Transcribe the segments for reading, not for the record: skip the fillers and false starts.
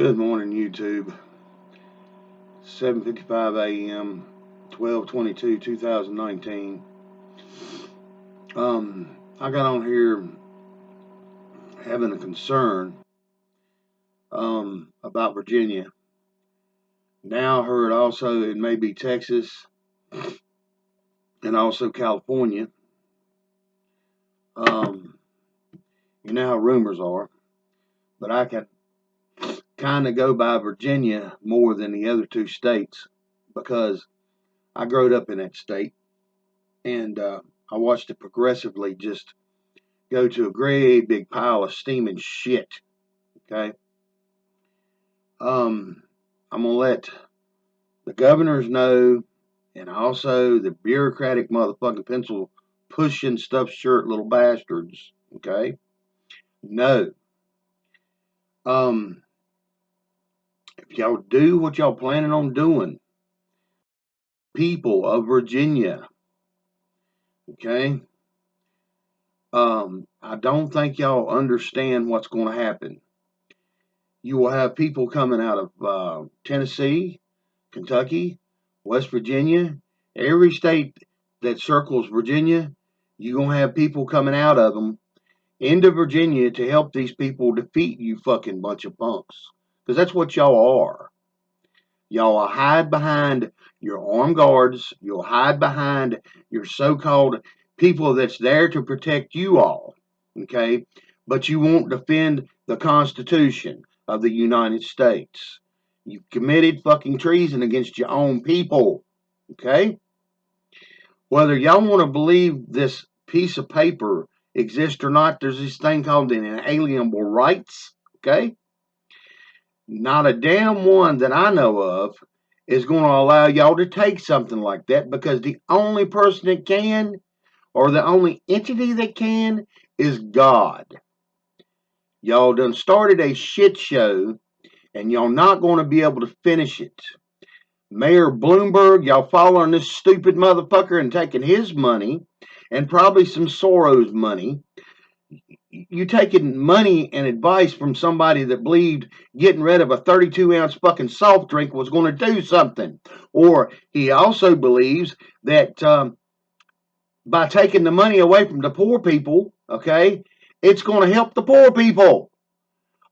Good morning, YouTube. 7:55 a.m., 12/22/2019. I got on here having a concern about Virginia. Now heard also it may be Texas and also California. You know how rumors are, but I can kind of go by Virginia more than the other two states because I growed up in that state and I watched it progressively just go to a great big pile of steaming shit. Okay. I'm gonna let the governors know, and also the bureaucratic motherfucking pencil pushing stuffed shirt little bastards. Okay. No. If y'all do what y'all planning on doing, people of Virginia, okay. I don't think y'all understand what's going to happen. You will have people coming out of Tennessee, Kentucky, West Virginia, every state that circles Virginia. You're going to have people coming out of them into Virginia to help these people defeat you fucking bunch of punks. Because that's what y'all are. Y'all will hide behind your armed guards. You'll hide behind your so-called people that's there to protect you all. Okay? But you won't defend the Constitution of the United States. You committed fucking treason against your own people. Okay? Whether y'all want to believe this piece of paper exists or not, there's this thing called inalienable rights. Okay? Not a damn one that I know of is going to allow y'all to take something like that, because the only person that can, or the only entity that can, is God. Y'all done started a shit show, and y'all not going to be able to finish it. Mayor Bloomberg, y'all following this stupid motherfucker and taking his money, and probably some Soros money. You taking money and advice from somebody that believed getting rid of a 32-ounce fucking soft drink was going to do something. Or he also believes that by taking the money away from the poor people, okay, it's going to help the poor people.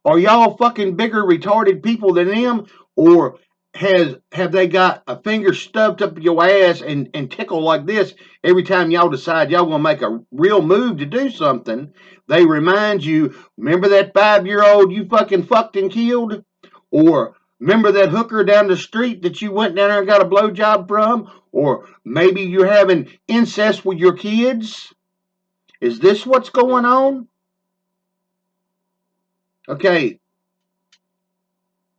Are y'all fucking bigger retarded people than them? Or have they got a finger stubbed up your ass and tickle like this every time y'all decide y'all gonna make a real move to do something? They remind you, remember that 5-year-old you fucking fucked and killed? Or remember that hooker down the street that you went down there and got a blowjob from? Or maybe you're having incest with your kids? Is this what's going on? Okay,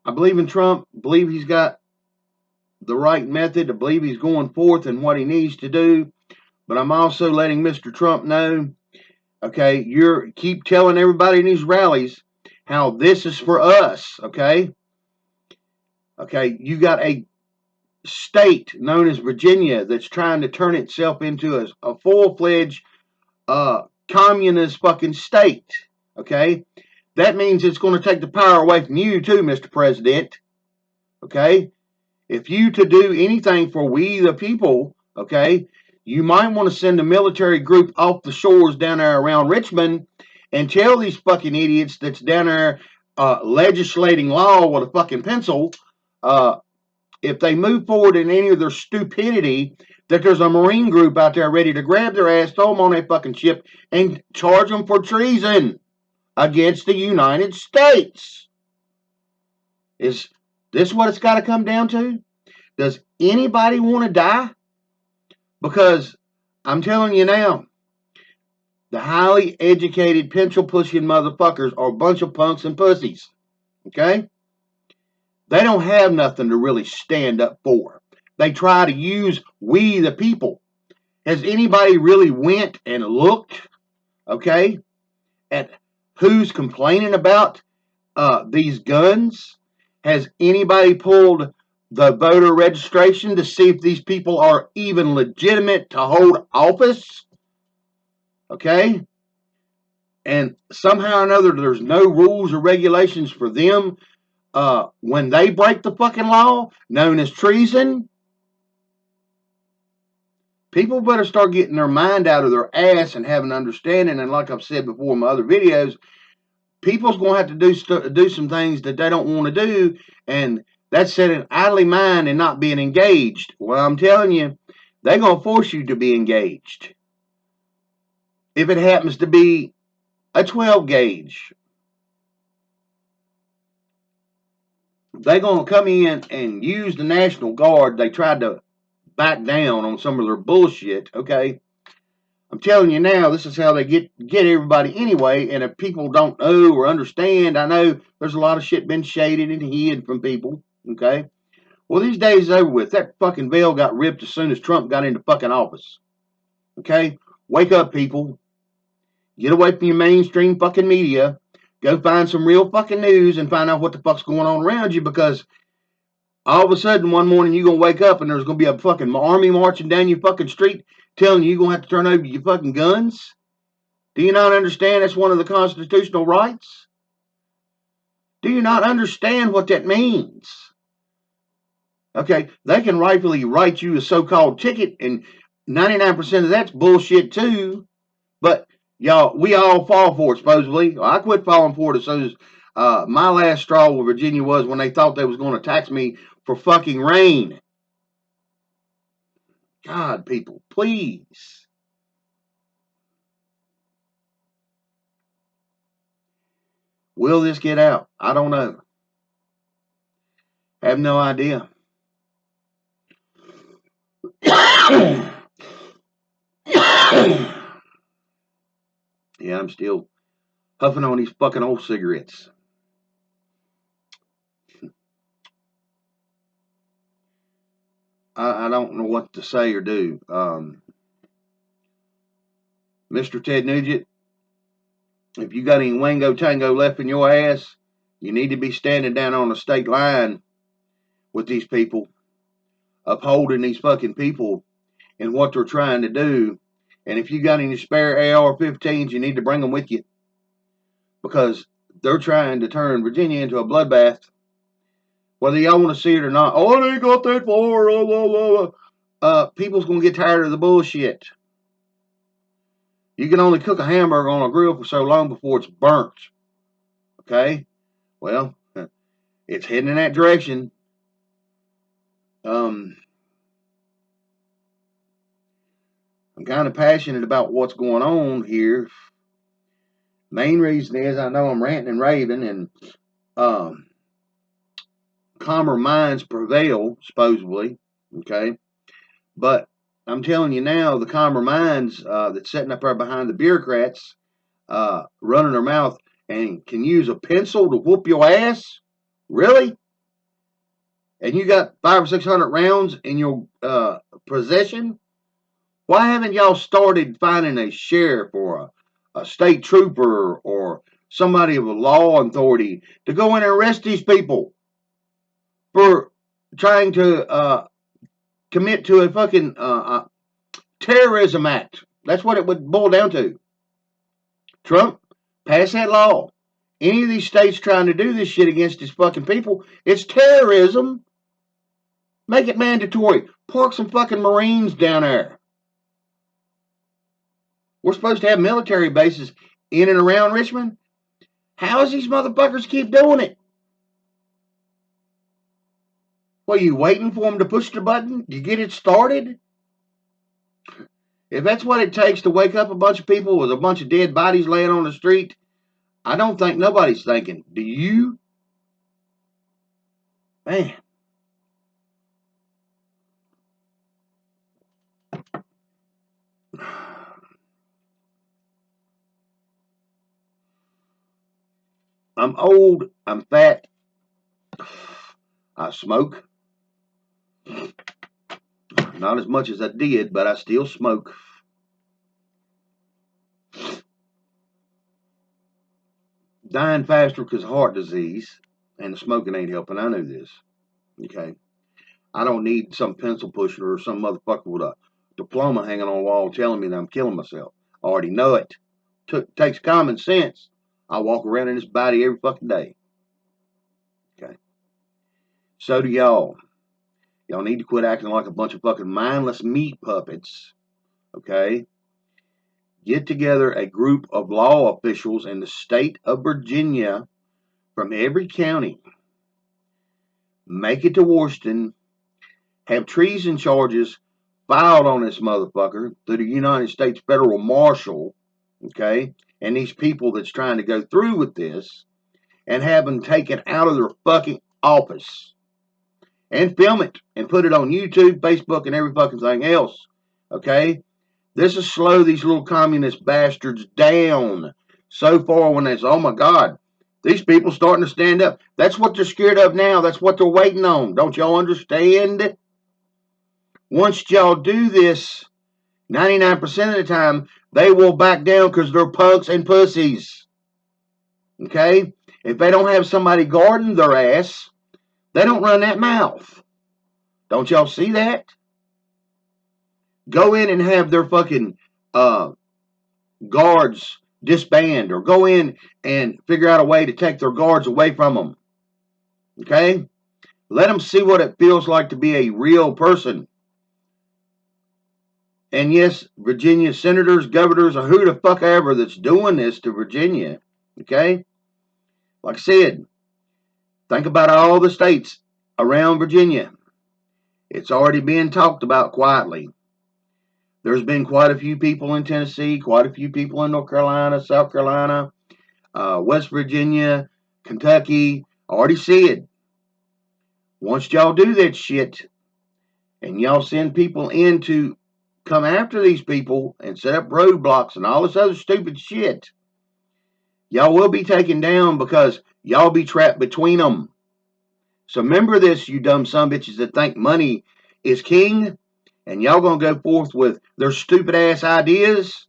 I believe in Trump, believe he's got the right method, I believe he's going forth in what he needs to do, but I'm also letting Mr. Trump know, okay, you're keep telling everybody in these rallies how this is for us, okay? Okay, you got a state known as Virginia that's trying to turn itself into a full-fledged communist fucking state, okay? That means it's going to take the power away from you too, Mr. President, okay? If you to do anything for we the people, okay, you might want to send a military group off the shores down there around Richmond and tell these fucking idiots that's down there legislating law with a fucking pencil, if they move forward in any of their stupidity, that there's a Marine group out there ready to grab their ass, throw them on that fucking ship, and charge them for treason against the United States. Is this what it's got to come down to? Does anybody want to die? Because I'm telling you now, the highly educated pencil pushing motherfuckers are a bunch of punks and pussies. Okay? They don't have nothing to really stand up for. They try to use we the people. Has anybody really went and looked, okay, at who's complaining about these guns? Has anybody pulled the voter registration to see if these people are even legitimate to hold office? Okay? And somehow or another, there's no rules or regulations for them when they break the fucking law, known as treason, people better start getting their mind out of their ass and having understanding. And like I've said before in my other videos, people's going to have to do some things that they don't want to do, and that's setting idly mind and not being engaged. Well, I'm telling you, they're going to force you to be engaged. If it happens to be a 12 gauge, they're going to come in and use the National Guard. They tried to back down on some of their bullshit, okay? I'm telling you now, this is how they get everybody anyway. And if people don't know or understand, I know there's a lot of shit been shaded and hid from people, okay? Well, these days is over with. That fucking veil got ripped as soon as Trump got into fucking office, okay? Wake up, people. Get away from your mainstream fucking media. Go find some real fucking news and find out what the fuck's going on around you, because all of a sudden one morning you're going to wake up and there's going to be a fucking army marching down your fucking street telling you you're going to have to turn over your fucking guns. Do you not understand that's one of the constitutional rights? Do you not understand what that means? Okay, they can rightfully write you a so-called ticket, and 99% of that's bullshit too. But y'all, we all fall for it, supposedly. I quit falling for it as soon as my last straw with Virginia was when they thought they was going to tax me for fucking rain. God, people, please. Will this get out? I don't know. Have no idea. Yeah, I'm still huffing on these fucking old cigarettes. I don't know what to say or do. Mr. Ted Nugent, if you got any Wango Tango left in your ass, you need to be standing down on the state line with these people, upholding these fucking people and what they're trying to do. And if you got any spare AR-15s, you need to bring them with you, because they're trying to turn Virginia into a bloodbath. Whether y'all want to see it or not. Oh, they got that far. Blah, blah, blah. People's going to get tired of the bullshit. You can only cook a hamburger on a grill for so long before it's burnt. Okay? Well, it's heading in that direction. I'm kind of passionate about what's going on here. Main reason is I know I'm ranting and raving, and calmer minds prevail, supposedly. Okay? But I'm telling you now, the calmer minds that's sitting up there behind the bureaucrats running their mouth and can use a pencil to whoop your ass? Really? And you got 500 or 600 rounds in your possession? Why haven't y'all started finding a sheriff or a state trooper or somebody of a law authority to go in and arrest these people for trying to commit to a fucking terrorism act? That's what it would boil down to. Trump, pass that law. Any of these states trying to do this shit against these fucking people, it's terrorism. Make it mandatory. Park some fucking Marines down there. We're supposed to have military bases in and around Richmond. How does these motherfuckers keep doing it? What, are you waiting for them to push the button? You get it started? If that's what it takes to wake up a bunch of people with a bunch of dead bodies laying on the street, I don't think nobody's thinking. Do you? Man. I'm old. I'm fat. I smoke. Not as much as I did, but I still smoke. Dying faster because of heart disease, and the smoking ain't helping. I know this. Okay. I don't need some pencil pusher or some motherfucker with a diploma hanging on the wall telling me that I'm killing myself. I already know it. Takes common sense. I walk around in this body every fucking day. Okay. So do y'all. Y'all need to quit acting like a bunch of fucking mindless meat puppets. Okay? Get together a group of law officials in the state of Virginia from every county. Make it to Washington. Have treason charges filed on this motherfucker through the United States Federal Marshal. Okay? And these people that's trying to go through with this. And have them taken out of their fucking office. And film it. And put it on YouTube, Facebook, and every fucking thing else. Okay? This will slow these little communist bastards down so far when it's, oh my God, these people starting to stand up. That's what they're scared of now. That's what they're waiting on. Don't y'all understand? Once y'all do this, 99% of the time, they will back down because they're punks and pussies. Okay? If they don't have somebody guarding their ass, they don't run that mouth. Don't y'all see that? Go in and have their fucking guards disband, or go in and figure out a way to take their guards away from them. Okay? Let them see what it feels like to be a real person. And yes, Virginia senators, governors, or who the fuck ever that's doing this to Virginia. Okay? Like I said, think about all the states around Virginia. It's already being talked about quietly. There's been quite a few people in Tennessee, quite a few people in North Carolina, South Carolina, West Virginia, Kentucky. I already said, once y'all do that shit, and y'all send people in to come after these people and set up roadblocks and all this other stupid shit, y'all will be taken down because y'all be trapped between them. So remember this, you dumb sumbitches that think money is king, and y'all gonna go forth with their stupid ass ideas.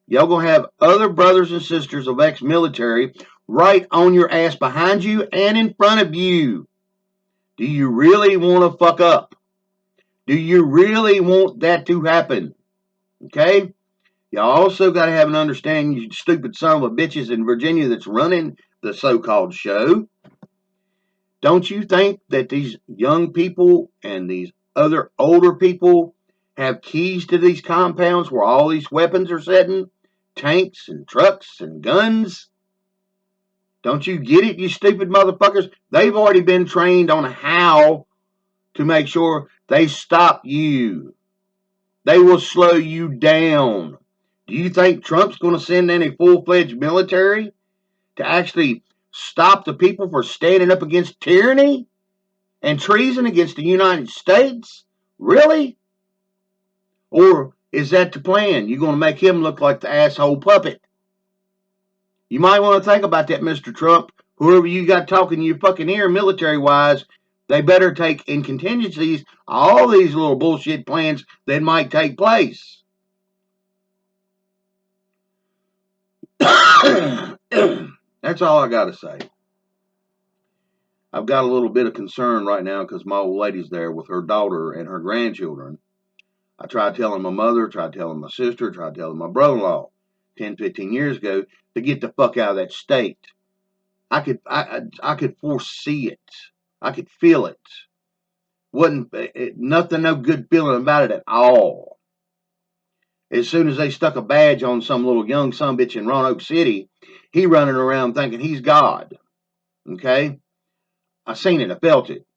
Y'all gonna have other brothers and sisters of ex-military right on your ass behind you and in front of you. Do you really want to fuck up? Do you really want that to happen? Okay? Y'all also got to have an understanding, you stupid son of a bitches in Virginia that's running the so-called show. Don't you think that these young people and these other older people have keys to these compounds where all these weapons are sitting? Tanks and trucks and guns? Don't you get it, you stupid motherfuckers? They've already been trained on how to make sure they stop you. They will slow you down. Do you think Trump's going to send in a full-fledged military to actually stop the people from standing up against tyranny and treason against the United States? Really? Or is that the plan? You're going to make him look like the asshole puppet? You might want to think about that, Mr. Trump. Whoever you got talking in your fucking ear military-wise, they better take in contingencies all these little bullshit plans that might take place. That's all I got to say. I've got a little bit of concern right now because my old lady's there with her daughter and her grandchildren. I tried telling my mother, tried telling my sister, tried telling my brother-in-law 10, 15 years ago to get the fuck out of that state. I could foresee it. I could feel it. Nothing, no good feeling about it at all. As soon as they stuck a badge on some little young sumbitch in Roanoke City, he running around thinking he's God. Okay? I seen it. I felt it.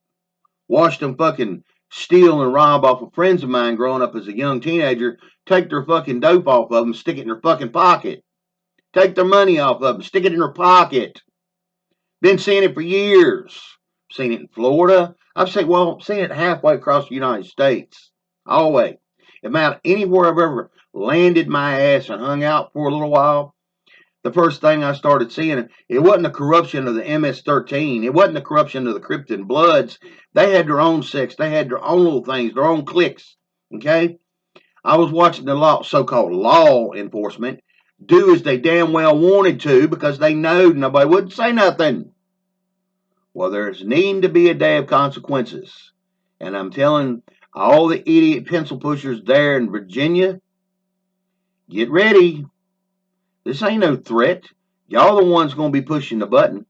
Watched them fucking steal and rob off of friends of mine growing up as a young teenager, take their fucking dope off of them, stick it in their fucking pocket. Take their money off of them, stick it in their pocket. Been seeing it for years. Seen it in Florida. I've seen it halfway across the United States. Always. About anywhere I've ever landed my ass and hung out for a little while, the first thing I started seeing, it wasn't the corruption of the MS-13. It wasn't the corruption of the Krypton Bloods. They had their own sects. They had their own little things, their own cliques. Okay? I was watching the so-called law enforcement do as they damn well wanted to because they know nobody wouldn't say nothing. Well, there's needing to be a day of consequences. And I'm telling all the idiot pencil pushers there in Virginia, get ready. This ain't no threat. Y'all the ones going to be pushing the button.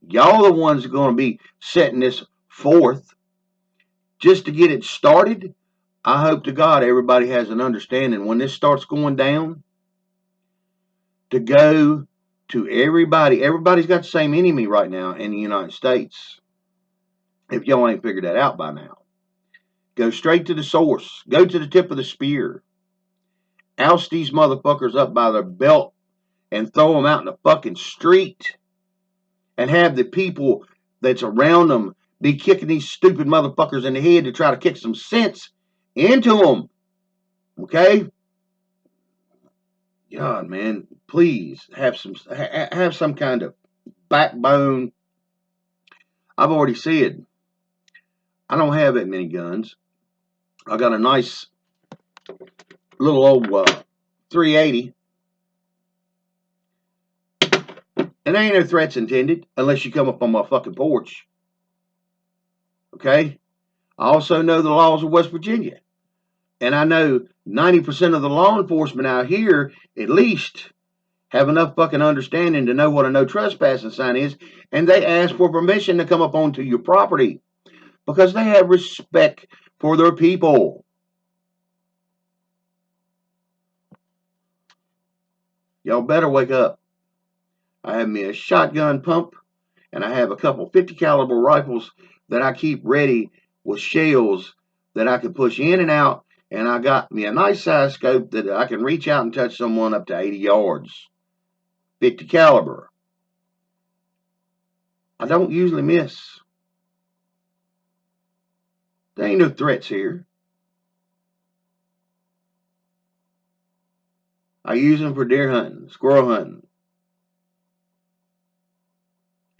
Y'all the ones going to be setting this 4th, just to get it started. I hope to God everybody has an understanding when this starts going down to go to everybody. Everybody's got the same enemy right now in the United States. If y'all ain't figured that out by now, go straight to the source. Go to the tip of the spear. Oust these motherfuckers up by their belt and throw them out in the fucking street. And have the people that's around them be kicking these stupid motherfuckers in the head to try to kick some sense into them. Okay? God, man, please have some kind of backbone. I've already said I don't have that many guns. I got a nice little old 380. And there ain't no threats intended unless you come up on my fucking porch. Okay? I also know the laws of West Virginia. And I know 90% of the law enforcement out here, at least, have enough fucking understanding to know what a no trespassing sign is. And they ask for permission to come up onto your property. Because they have respect for their people. Y'all better wake up. I have me a shotgun pump, and I have a couple 50 caliber rifles that I keep ready with shells that I can push in and out, and I got me a nice size scope that I can reach out and touch someone up to 80 yards. 50 caliber. I don't usually miss. There ain't no threats here. I use them for deer hunting, squirrel hunting.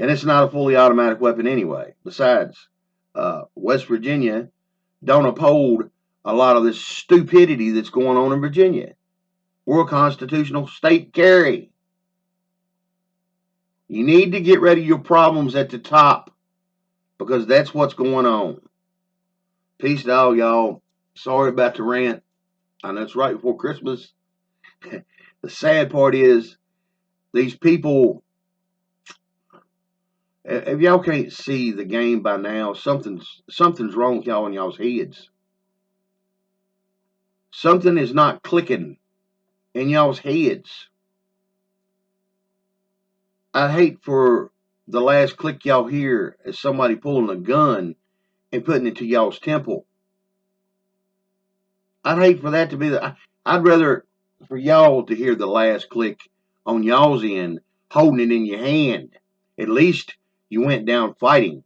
And it's not a fully automatic weapon anyway. Besides, West Virginia don't uphold a lot of this stupidity that's going on in Virginia. We're a constitutional state carry. You need to get rid of your problems at the top because that's what's going on. Peace to all y'all. Sorry about the rant. I know it's right before Christmas. The sad part is these people, if y'all can't see the game by now, something's wrong with y'all in y'all's heads. Something is not clicking in y'all's heads. I'd hate for the last click y'all hear is somebody pulling a gun and putting it to y'all's temple. I'd hate for that to be I'd rather for y'all to hear the last click on y'all's end, holding it in your hand. At least you went down fighting.